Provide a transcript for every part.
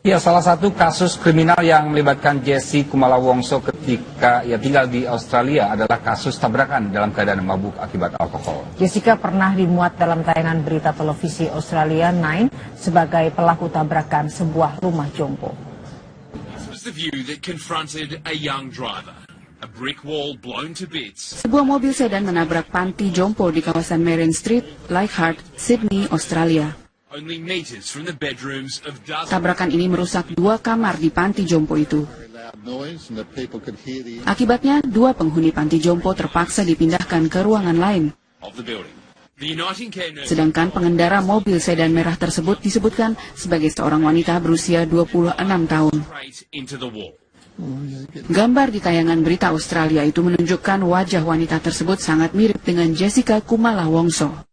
Ya, salah satu kasus kriminal yang melibatkan Jesse Kumala Wongso ketika ia tinggal di Australia adalah kasus tabrakan dalam keadaan mabuk akibat alkohol. Jessica pernah dimuat dalam tayangan berita televisi Australia 9 sebagai pelaku tabrakan sebuah rumah jompo. Sebuah mobil sedan menabrak panti jompo di kawasan Merrion Street, Leichhardt, Sydney, Australia. Tabrakan ini merusak 2 kamar di panti jompo itu. Akibatnya, 2 penghuni panti jompo terpaksa dipindahkan ke ruangan lain. Sedangkan pengendara mobil sedan merah tersebut disebutkan sebagai seorang wanita berusia 26 tahun. Gambar di tayangan berita Australia itu menunjukkan wajah wanita tersebut sangat mirip dengan Jessica Kumala Wongso.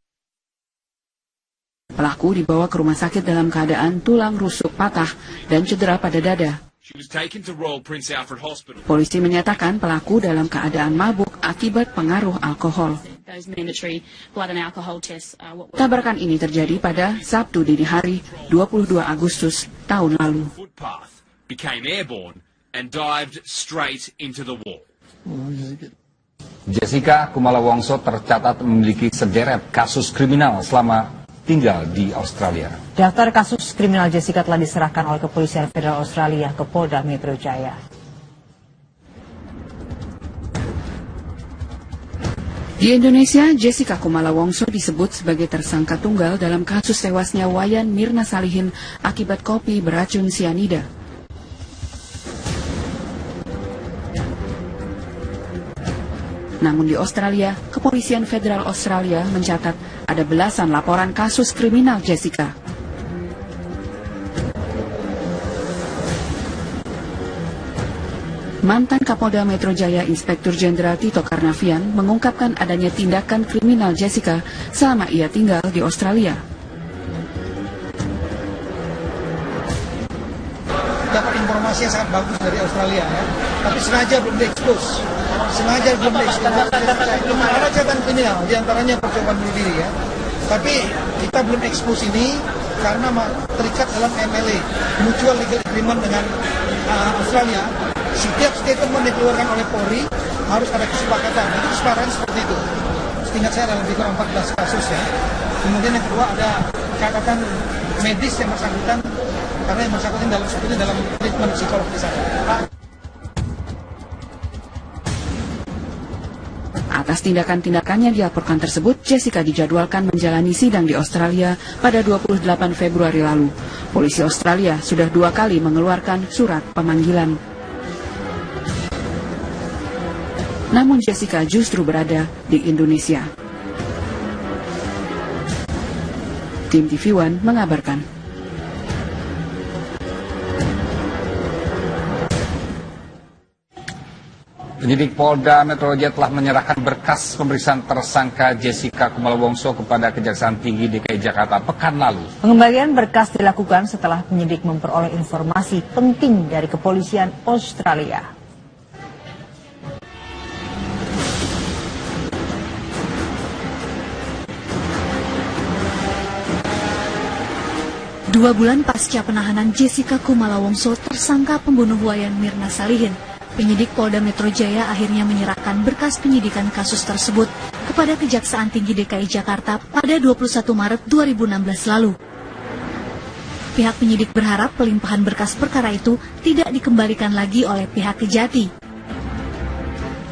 Pelaku dibawa ke rumah sakit dalam keadaan tulang rusuk patah dan cedera pada dada. Polisi menyatakan pelaku dalam keadaan mabuk akibat pengaruh alkohol. Tabrakan ini terjadi pada Sabtu dini hari 22 Agustus tahun lalu. Jessica Kumala Wongso tercatat memiliki sederet kasus kriminal selama tinggal di Australia. Daftar kasus kriminal Jessica telah diserahkan oleh Kepolisian Federal Australia ke Polda Metro Jaya. Di Indonesia, Jessica Kumala Wongso disebut sebagai tersangka tunggal dalam kasus tewasnya Wayan Mirna Salihin akibat kopi beracun sianida. Namun di Australia, Kepolisian Federal Australia mencatat ada belasan laporan kasus kriminal Jessica. Mantan Kapolda Metro Jaya Inspektur Jenderal Tito Karnavian mengungkapkan adanya tindakan kriminal Jessica selama ia tinggal di Australia. Dapat informasi yang sangat bagus dari Australia, ya. Tapi sengaja belum diekspos. Ada catatan kriminal, diantaranya percobaan bunuh diri, ya. Tapi kita belum ekspos ini karena terikat dalam MLA, Mutual Legal Agreement dengan Australia. Setiap statement yang dikeluarkan oleh Polri harus ada kesepakatan. Itu kesepakatan seperti itu. Seingat saya ada lebih kurang 14 kasus, ya. Kemudian yang kedua ada catatan medis yang bersangkutan, karena yang bersangkutan dalam treatment psikologis sana. Atas tindakan-tindakan yang dilaporkan tersebut, Jessica dijadwalkan menjalani sidang di Australia pada 28 Februari lalu. Polisi Australia sudah 2 kali mengeluarkan surat pemanggilan. Namun Jessica justru berada di Indonesia. Tim TV One mengabarkan. Penyidik Polda Metro Jaya telah menyerahkan berkas pemeriksaan tersangka Jessica Kumala Wongso kepada Kejaksaan Tinggi DKI Jakarta pekan lalu. Pengembalian berkas dilakukan setelah penyidik memperoleh informasi penting dari Kepolisian Australia. Dua bulan pasca penahanan Jessica Kumala Wongso tersangka pembunuh Wayan Mirna Salihin, penyidik Polda Metro Jaya akhirnya menyerahkan berkas penyidikan kasus tersebut kepada Kejaksaan Tinggi DKI Jakarta pada 21 Maret 2016 lalu. Pihak penyidik berharap pelimpahan berkas perkara itu tidak dikembalikan lagi oleh pihak Kejati.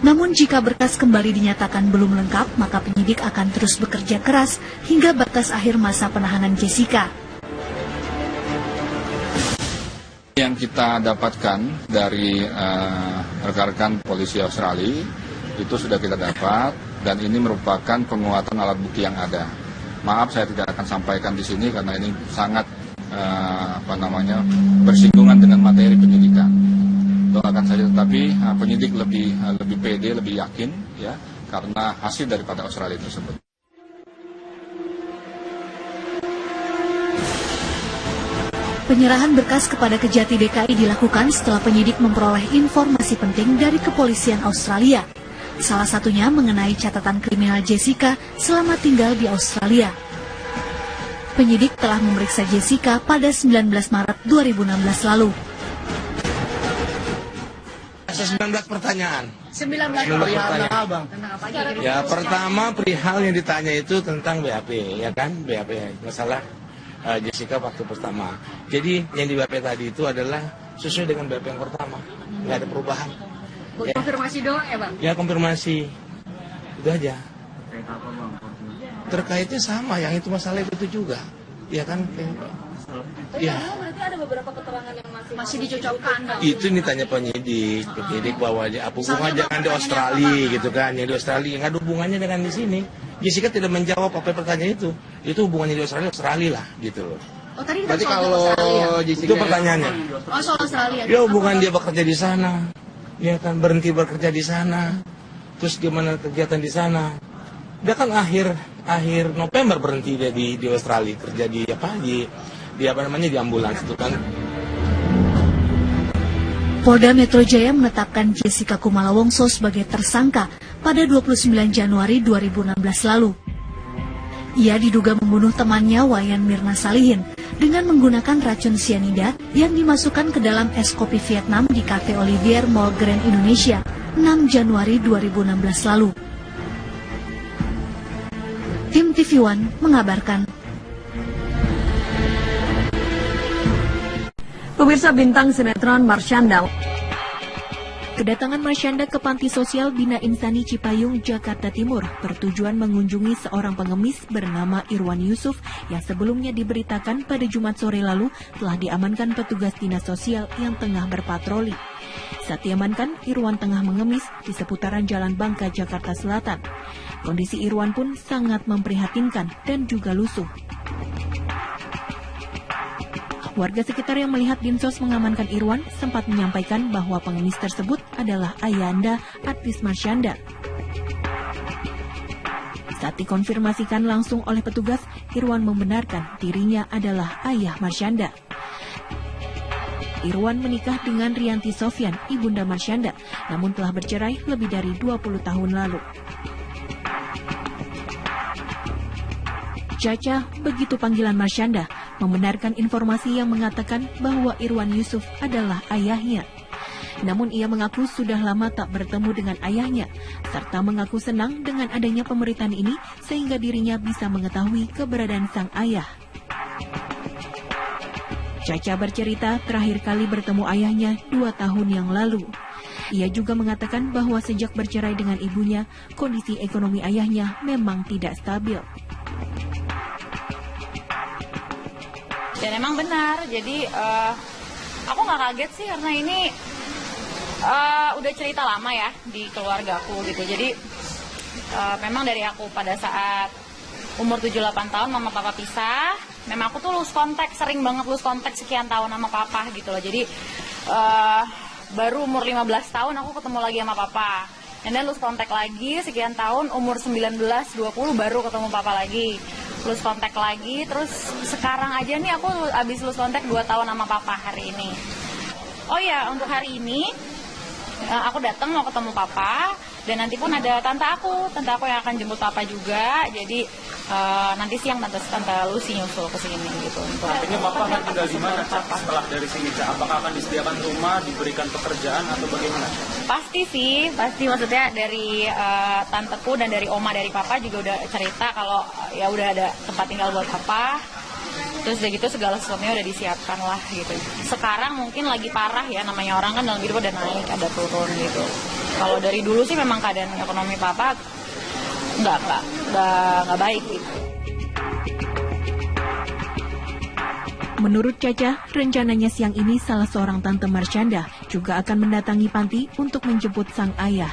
Namun jika berkas kembali dinyatakan belum lengkap, maka penyidik akan terus bekerja keras hingga batas akhir masa penahanan Jessica. Yang kita dapatkan dari rekan-rekan polisi Australia itu sudah kita dapat, dan ini merupakan penguatan alat bukti yang ada. Maaf, saya tidak akan sampaikan di sini karena ini sangat bersinggungan dengan materi penyidikan. Doakan saja, tetapi penyidik lebih pede, lebih yakin, ya, karena hasil daripada Australia tersebut. Penyerahan berkas kepada Kejati DKI dilakukan setelah penyidik memperoleh informasi penting dari Kepolisian Australia. Salah satunya mengenai catatan kriminal Jessica selama tinggal di Australia. Penyidik telah memeriksa Jessica pada 19 Maret 2016 lalu. Ada 19 pertanyaan. 19 pertanyaan. Ya, pertama perihal yang ditanya itu tentang BAP, ya kan? BAP, masalah Jessica waktu pertama. Jadi yang di BAP tadi itu adalah sesuai dengan BAP yang pertama, nggak ada perubahan. Konfirmasi doang ya Bang? Ya, konfirmasi. Itu aja. Terkaitnya sama, yang itu masalah itu juga. Ya kan? Ya. Berarti ada beberapa keterangan yang masih dicocokkan. Itu ditanya penyidik bahwa apa hubungan jangan di Australia gitu kan, yang di Australia nggak ada hubungannya dengan di sini. Jessica tidak menjawab apa pertanyaan itu hubungannya di Australia lah gitu loh. Oh, tadi berarti kalau Jessica itu pertanyaannya. Oh, soal Australia. Ya hubungan dia bekerja di sana, ya kan berhenti bekerja di sana, terus gimana kegiatan di sana. Dia kan akhir November berhenti dia di Australia kerja di di ambulans itu kan. Polda Metro Jaya menetapkan Jessica Kumala Wongso sebagai tersangka pada 29 Januari 2016 lalu. Ia diduga membunuh temannya Wayan Mirna Salihin dengan menggunakan racun sianida yang dimasukkan ke dalam es kopi Vietnam di Cafe Olivier Mall Grand Indonesia 6 Januari 2016 lalu. Tim TV One mengabarkan. Pemirsa, bintang sinetron Marsyanda. Kedatangan Marsyanda ke Panti Sosial Bina Insani Cipayung, Jakarta Timur bertujuan mengunjungi seorang pengemis bernama Irwan Yusuf yang sebelumnya diberitakan pada Jumat sore lalu telah diamankan petugas dinas sosial yang tengah berpatroli. Saat diamankan, Irwan tengah mengemis di seputaran Jalan Bangka, Jakarta Selatan. Kondisi Irwan pun sangat memprihatinkan dan juga lusuh. Warga sekitar yang melihat Dinsos mengamankan Irwan sempat menyampaikan bahwa pengemis tersebut adalah ayahanda artis Marsyanda. Saat dikonfirmasikan langsung oleh petugas, Irwan membenarkan dirinya adalah ayah Marsyanda. Irwan menikah dengan Rianti Sofyan, ibunda Marsyanda, namun telah bercerai lebih dari 20 tahun lalu. Caca, begitu panggilan Marsyanda, membenarkan informasi yang mengatakan bahwa Irwan Yusuf adalah ayahnya. Namun ia mengaku sudah lama tak bertemu dengan ayahnya, serta mengaku senang dengan adanya pemberitaan ini sehingga dirinya bisa mengetahui keberadaan sang ayah. Caca bercerita terakhir kali bertemu ayahnya 2 tahun yang lalu. Ia juga mengatakan bahwa sejak bercerai dengan ibunya, kondisi ekonomi ayahnya memang tidak stabil. Dan emang benar, jadi aku nggak kaget sih karena ini udah cerita lama ya di keluarga aku gitu. Jadi memang dari aku pada saat umur 7-8 tahun mama papa pisah, memang aku tuh lose kontak, sering banget lose kontak sekian tahun sama papa gitu loh. Jadi baru umur 15 tahun aku ketemu lagi sama papa. And then lose kontak lagi sekian tahun, umur 19-20 baru ketemu papa lagi. Lose kontak lagi, terus sekarang aja nih aku abis lose kontak 2 tahun sama papa hari ini. Oh ya, untuk hari ini aku datang mau ketemu papa, dan nanti pun ada tante aku yang akan jemput papa juga. Jadi nanti siang tante Lucy nyusul ke sini gitu. Artinya papa akan tinggal di mana setelah dari sini? Apakah akan disediakan rumah, diberikan pekerjaan atau bagaimana? Pasti sih, pasti, maksudnya dari tanteku dan dari oma dari papa juga udah cerita kalau ya udah ada tempat tinggal buat papa. Terus udah gitu segala sesuatunya udah disiapkan lah gitu. Sekarang mungkin lagi parah ya, namanya orang kan dalam hidup ada naik, ada turun gitu. Kalau dari dulu sih memang keadaan ekonomi papa nggak baik gitu. Menurut Caca, rencananya siang ini salah seorang tante Marsyanda juga akan mendatangi panti untuk menjemput sang ayah.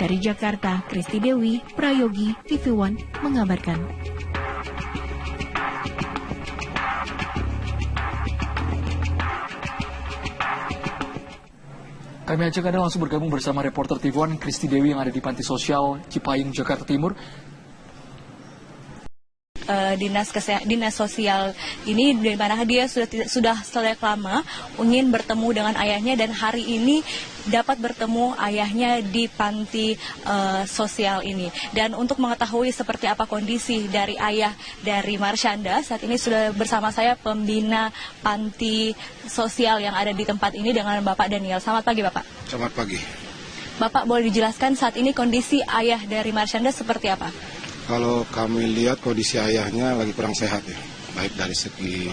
Dari Jakarta, Kristi Dewi, Prayogi, TV One mengabarkan. Kami ajak Anda langsung bergabung bersama reporter TV One Kristi Dewi yang ada di Panti Sosial Cipayung, Jakarta Timur. dinas sosial ini, di mana dia sudah sejak lama ingin bertemu dengan ayahnya dan hari ini dapat bertemu ayahnya di panti sosial ini. Dan untuk mengetahui seperti apa kondisi dari ayah dari Marsyanda, saat ini sudah bersama saya pembina panti sosial yang ada di tempat ini dengan Bapak Daniel. Selamat pagi Bapak. Selamat pagi. Bapak boleh dijelaskan saat ini kondisi ayah dari Marsyanda seperti apa? Kalau kami lihat kondisi ayahnya lagi kurang sehat ya, baik dari segi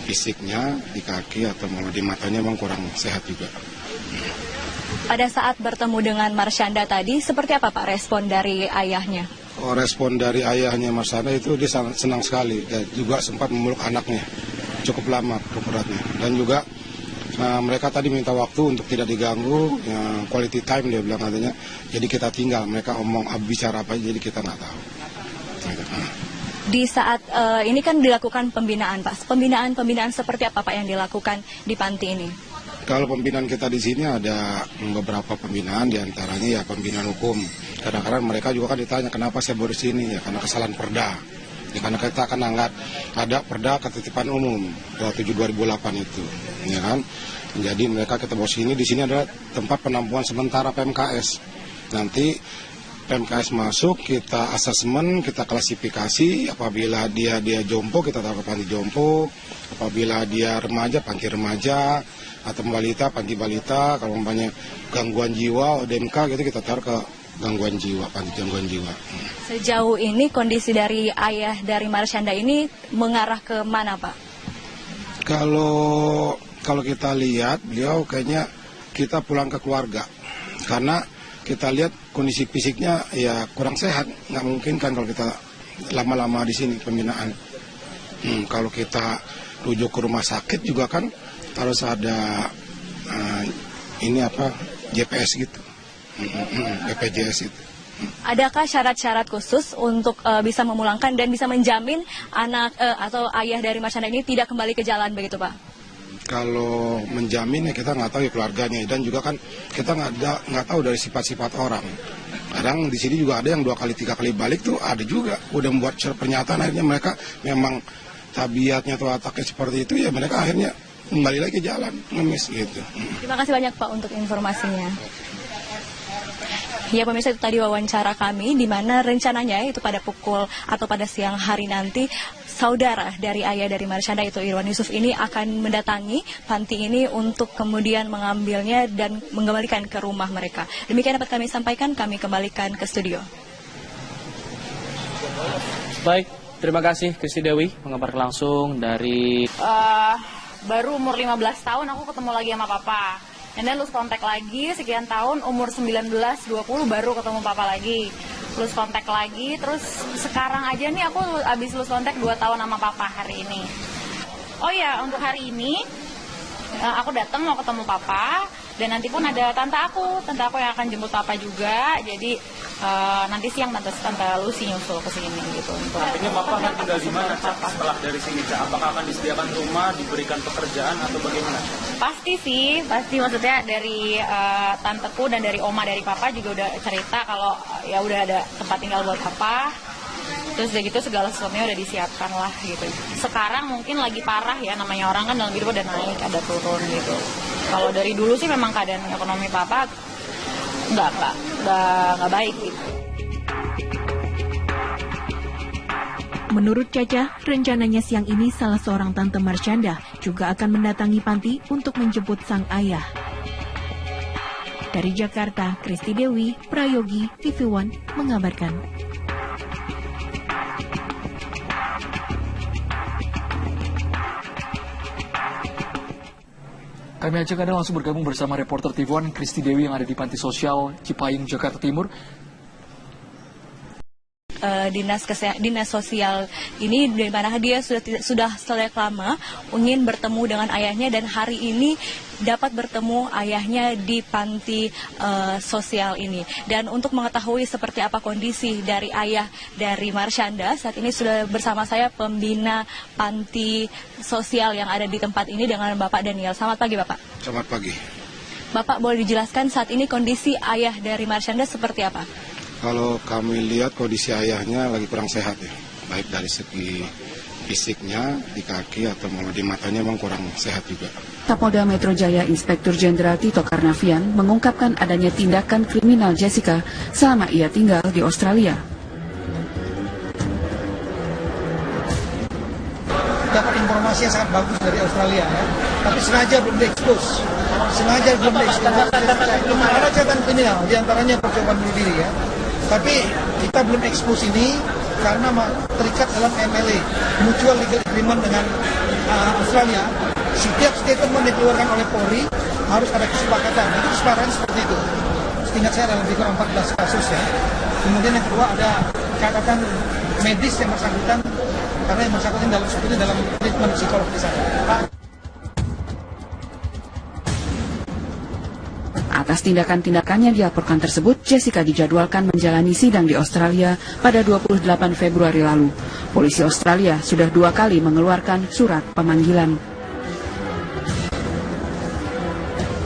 fisiknya, di kaki atau malah di matanya memang kurang sehat juga. Pada saat bertemu dengan Marsyanda tadi, seperti apa Pak respon dari ayahnya? Respon dari ayahnya Marsyanda itu dia sangat senang sekali dan juga sempat memeluk anaknya cukup lama beratnya. Dan juga mereka tadi minta waktu untuk tidak diganggu, quality time dia bilang katanya. Jadi kita tinggal, mereka bicara apa jadi kita nggak tahu. Di saat ini kan dilakukan pembinaan Pak. Pembinaan seperti apa Pak yang dilakukan di panti ini? Kalau pembinaan kita di sini ada beberapa pembinaan, diantaranya ya pembinaan hukum. Kadang-kadang mereka juga kan ditanya kenapa saya baru sini, ya karena kesalahan perda. Ya, karena kita akan angkat ada perda ketitipan umum 27/2008 itu, ya kan. Jadi mereka kita bawa sini, di sini adalah tempat penampungan sementara PMKS. Nanti PMKS masuk, kita asesmen, kita klasifikasi. Apabila dia jompo, kita taruh ke panti jompo. Apabila dia remaja, panti remaja. Atau balita, panti balita. Kalau umpamanya gangguan jiwa, ODMK gitu kita taruh ke gangguan jiwa, panti gangguan jiwa. Sejauh ini kondisi dari ayah dari Marsyanda ini mengarah ke mana Pak? Kalau kita lihat, beliau kayaknya kita pulang ke keluarga. Karena kita lihat kondisi fisiknya ya kurang sehat. Nggak mungkin kan kalau kita lama-lama di sini pembinaan. Kalau kita rujuk ke rumah sakit juga kan harus ada JPS gitu, BPJS itu. Adakah syarat-syarat khusus untuk bisa memulangkan dan bisa menjamin anak atau ayah dari Marsyanda ini tidak kembali ke jalan begitu Pak? Kalau menjamin ya kita nggak tahu ya keluarganya, dan juga kan kita nggak tahu dari sifat-sifat orang. Kadang di sini juga ada yang 2 kali 3 kali balik tuh ada juga, udah membuat pernyataan akhirnya mereka memang tabiatnya atau wataknya seperti itu, ya mereka akhirnya kembali lagi ke jalan, ngemis gitu. Terima kasih banyak Pak untuk informasinya. Ya pemirsa, itu tadi wawancara kami di mana rencananya itu pada pukul atau pada siang hari nanti saudara dari ayah dari Marsyanda itu Irwan Yusuf ini akan mendatangi panti ini untuk kemudian mengambilnya dan mengembalikan ke rumah mereka. Demikian dapat kami sampaikan, kami kembalikan ke studio. Baik, terima kasih Kristi Dewi mengabarkan langsung dari baru umur 15 tahun aku ketemu lagi sama papa. Dan lulus kontak lagi sekian tahun, umur 19, 20 baru ketemu papa lagi. Lulus kontak lagi, terus sekarang aja nih aku habis lulus kontak 2 tahun sama papa hari ini. Oh ya, untuk hari ini aku datang mau ketemu papa. Dan nanti pun ada tante aku yang akan jemput papa juga. Jadi nanti siang tante Lucy nyusul ke sini gitu. Artinya papa akan tinggal di mana setelah dari sini? Apakah akan disediakan rumah, diberikan pekerjaan atau bagaimana? Pasti maksudnya dari tanteku dan dari oma dari papa juga udah cerita kalau ya udah ada tempat tinggal buat papa. Terus udah gitu segala sesuatunya udah disiapkan lah gitu. Sekarang mungkin lagi parah ya, namanya orang kan dalam hidup udah naik, ada turun gitu. Kalau dari dulu sih memang keadaan ekonomi papa nggak baik gitu. Menurut Caca, rencananya siang ini salah seorang tante Marsyanda juga akan mendatangi panti untuk menjemput sang ayah. Dari Jakarta, Kristi Dewi, Prayogi, TV One mengabarkan. Kami ajak Anda langsung bergabung bersama reporter TV One Kristi Dewi yang ada di Panti Sosial Cipayung, Jakarta Timur. Dinas sosial ini, di mana dia sudah sejak lama ingin bertemu dengan ayahnya dan hari ini dapat bertemu ayahnya di panti sosial ini. Dan untuk mengetahui seperti apa kondisi dari ayah dari Marsyanda, saat ini sudah bersama saya pembina panti sosial yang ada di tempat ini dengan Bapak Daniel. Selamat pagi Bapak. Selamat pagi. Bapak boleh dijelaskan saat ini kondisi ayah dari Marsyanda seperti apa? Kalau kami lihat kondisi ayahnya lagi kurang sehat ya, baik dari segi fisiknya, di kaki atau malah di matanya memang kurang sehat juga. Kapolda Metro Jaya Inspektur Jenderal Tito Karnavian mengungkapkan adanya tindakan kriminal Jessica selama ia tinggal di Australia. Dapat informasi yang sangat bagus dari Australia ya, tapi sengaja belum diekspos. Ada catatan kriminal, diantaranya percobaan bunuh diri ya. Tapi kita belum ekspos ini karena terikat dalam MLA, Mutual Legal Agreement dengan Australia. Setiap statement dikeluarkan oleh Polri harus ada kesepakatan. Itu kesepakatan seperti itu. Seingat saya ada lebih kurang 14 kasus ya. Kemudian yang kedua ada catatan medis yang bersangkutan, karena yang bersangkutan dalam treatment psikolog di sana. Atas tindakan-tindakannya dilaporkan tersebut, Jessica dijadwalkan menjalani sidang di Australia pada 28 Februari lalu. Polisi Australia sudah 2 kali mengeluarkan surat pemanggilan.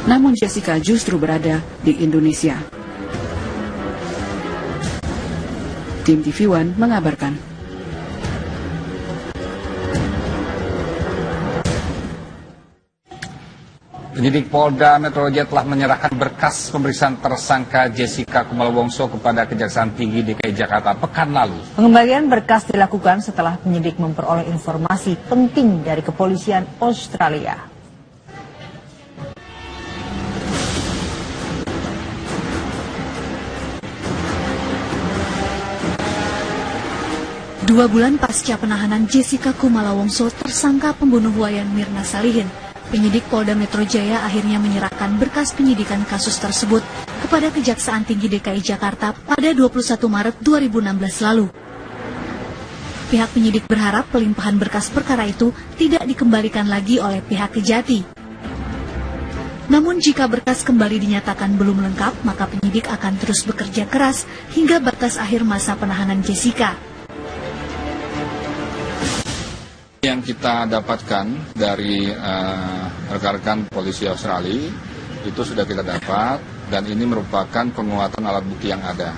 Namun Jessica justru berada di Indonesia. Tim TV One mengabarkan. Penyidik Polda Metro Jaya telah menyerahkan berkas pemeriksaan tersangka Jessica Kumala Wongso kepada Kejaksaan Tinggi DKI Jakarta pekan lalu. Pengembalian berkas dilakukan setelah penyidik memperoleh informasi penting dari kepolisian Australia. Dua bulan pasca penahanan Jessica Kumala Wongso tersangka pembunuh wayan Mirna Salihin, penyidik Polda Metro Jaya akhirnya menyerahkan berkas penyidikan kasus tersebut kepada Kejaksaan Tinggi DKI Jakarta pada 21 Maret 2016 lalu. Pihak penyidik berharap pelimpahan berkas perkara itu tidak dikembalikan lagi oleh pihak Kejati. Namun jika berkas kembali dinyatakan belum lengkap, maka penyidik akan terus bekerja keras hingga batas akhir masa penahanan Jessica. Yang kita dapatkan dari rekan-rekan polisi Australia itu sudah kita dapat, dan ini merupakan penguatan alat bukti yang ada.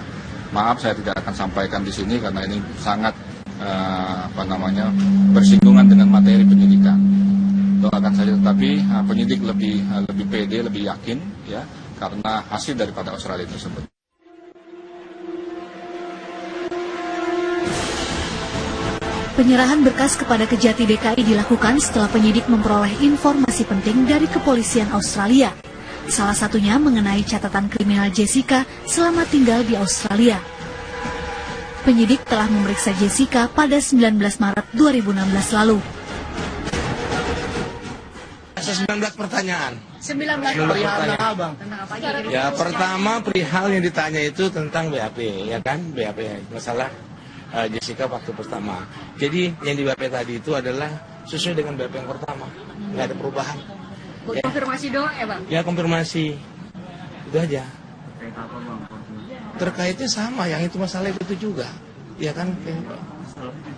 Maaf saya tidak akan sampaikan di sini karena ini sangat bersinggungan dengan materi penyidikan. Doakan saja, tetapi penyidik lebih pede, lebih yakin ya karena hasil daripada Australia tersebut. Penyerahan berkas kepada Kejati DKI dilakukan setelah penyidik memperoleh informasi penting dari kepolisian Australia. Salah satunya mengenai catatan kriminal Jessica selama tinggal di Australia. Penyidik telah memeriksa Jessica pada 19 Maret 2016 lalu. 19 pertanyaan. 19 pertanyaan. Ya, pertama perihal yang ditanya itu tentang BAP, ya kan? BAP, masalah Jessica waktu pertama. Jadi yang di BAP tadi itu adalah sesuai dengan BAP yang pertama, nggak ada perubahan. Ya. Konfirmasi doang ya Bang? Ya konfirmasi, itu aja. Terkaitnya sama, yang itu masalah itu juga, ya kan?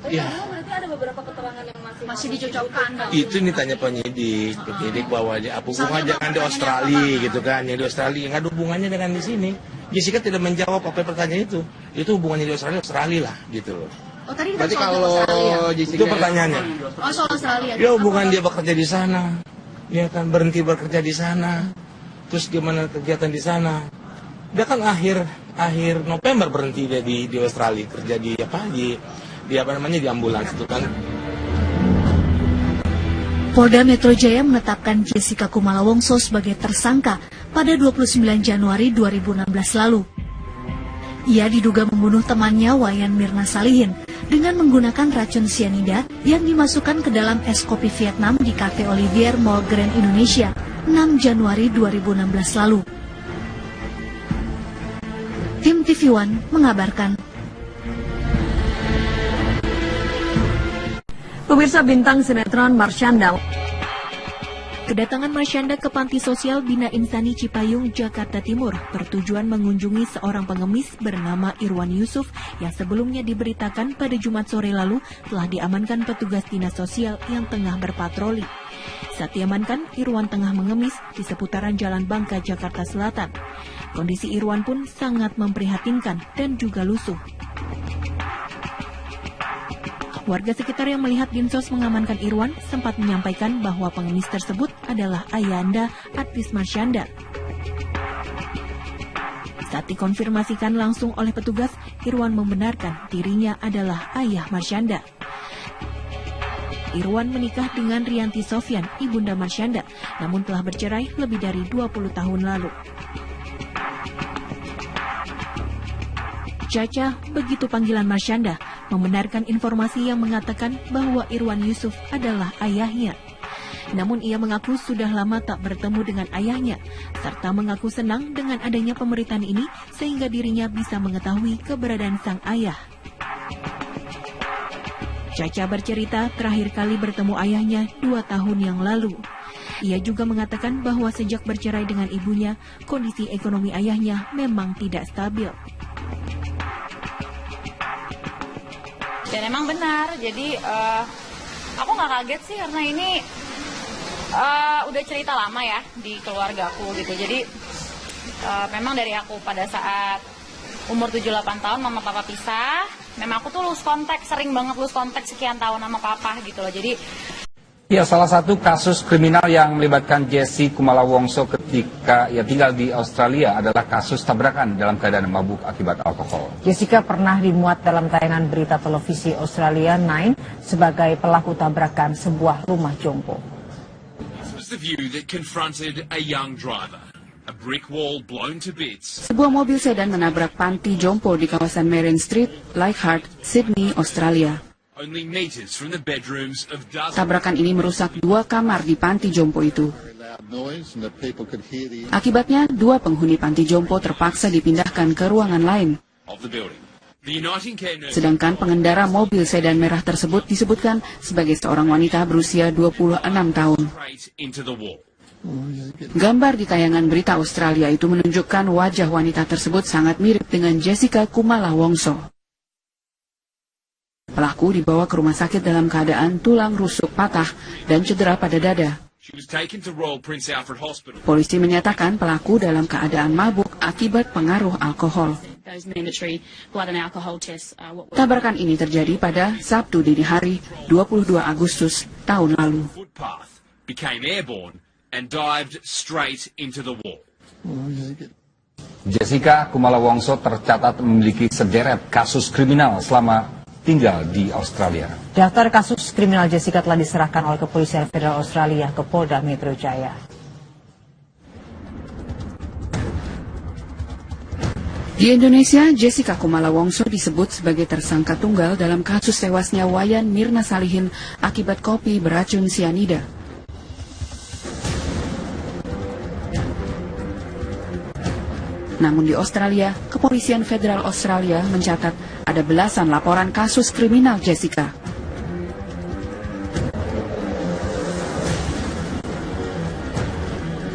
Ya. Berarti ada beberapa keterangan yang masih dicocokkan. Itu ini tanya penyidik bahwa hubungan jangan di Australia gitu kan, yang di Australia nggak ada hubungannya dengan di sini. Jessica tidak menjawab apa pertanyaan itu hubungannya di Australia lah gitu loh. Oh tadi berarti kalau Jessica itu pertanyaannya. Oh soal Australia. Ya hubungan dia bekerja di sana, dia kan berhenti bekerja di sana, terus gimana kegiatan di sana? Dia kan akhir November berhenti dia di Australia kerja di di ambulans itu kan. Polda Metro Jaya menetapkan Jessica Kumala Wongso sebagai tersangka pada 29 Januari 2016 lalu. Ia diduga membunuh temannya Wayan Mirna Salihin dengan menggunakan racun sianida yang dimasukkan ke dalam es kopi Vietnam di Cafe Olivier Mall Grand Indonesia 6 Januari 2016 lalu. Tim TV One mengabarkan. Pemirsa, bintang sinetron Marsyanda. Kedatangan Marsyanda ke Panti Sosial Bina Insani Cipayung, Jakarta Timur bertujuan mengunjungi seorang pengemis bernama Irwan Yusuf yang sebelumnya diberitakan pada Jumat sore lalu telah diamankan petugas dinas sosial yang tengah berpatroli. Saat diamankan, Irwan tengah mengemis di seputaran Jalan Bangka, Jakarta Selatan. Kondisi Irwan pun sangat memprihatinkan dan juga lusuh. Warga sekitar yang melihat Dinsos mengamankan Irwan sempat menyampaikan bahwa pengemis tersebut adalah ayahanda Advis Marsyanda. Saat dikonfirmasikan langsung oleh petugas, Irwan membenarkan dirinya adalah ayah Marsyanda. Irwan menikah dengan Rianti Sofyan, ibunda Marsyanda, namun telah bercerai lebih dari 20 tahun lalu. Caca, begitu panggilan Marsyanda, membenarkan informasi yang mengatakan bahwa Irwan Yusuf adalah ayahnya. Namun ia mengaku sudah lama tak bertemu dengan ayahnya, serta mengaku senang dengan adanya pemberitaan ini sehingga dirinya bisa mengetahui keberadaan sang ayah. Caca bercerita terakhir kali bertemu ayahnya 2 tahun yang lalu. Ia juga mengatakan bahwa sejak bercerai dengan ibunya, kondisi ekonomi ayahnya memang tidak stabil. Dan emang benar, jadi aku nggak kaget sih karena ini udah cerita lama ya di keluarga aku gitu. Jadi memang dari aku pada saat umur 7-8 tahun mama papa pisah, memang aku tuh lose kontak, sering banget lose kontak sekian tahun sama papa gitu loh. Jadi ya, salah satu kasus kriminal yang melibatkan Jesse Kumala Wongso ketika ia tinggal di Australia adalah kasus tabrakan dalam keadaan mabuk akibat alkohol. Jessica pernah dimuat dalam tayangan berita televisi Australia 9 sebagai pelaku tabrakan sebuah rumah jompo. Sebuah mobil sedan menabrak panti jompo di kawasan Merrion Street, Leichhardt, Sydney, Australia. Tabrakan ini merusak 2 kamar di panti jompo itu. Akibatnya, 2 penghuni panti jompo terpaksa dipindahkan ke ruangan lain. Sedangkan pengendara mobil sedan merah tersebut disebutkan sebagai seorang wanita berusia 26 tahun. Gambar di tayangan berita Australia itu menunjukkan wajah wanita tersebut sangat mirip dengan Jessica Kumala Wongso. Pelaku dibawa ke rumah sakit dalam keadaan tulang rusuk patah dan cedera pada dada. Polisi menyatakan pelaku dalam keadaan mabuk akibat pengaruh alkohol. Tabrakan ini terjadi pada Sabtu dini hari 22 Agustus tahun lalu. Jessica Kumala Wongso tercatat memiliki sederet kasus kriminal selama tinggal di Australia. Daftar kasus kriminal Jessica telah diserahkan oleh Kepolisian Federal Australia ke Polda Metro Jaya. Di Indonesia, Jessica Kumala Wongso disebut sebagai tersangka tunggal dalam kasus tewasnya Wayan Mirna Salihin akibat kopi beracun sianida. Namun di Australia, Kepolisian Federal Australia mencatat ada belasan laporan kasus kriminal Jessica.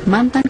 Mantan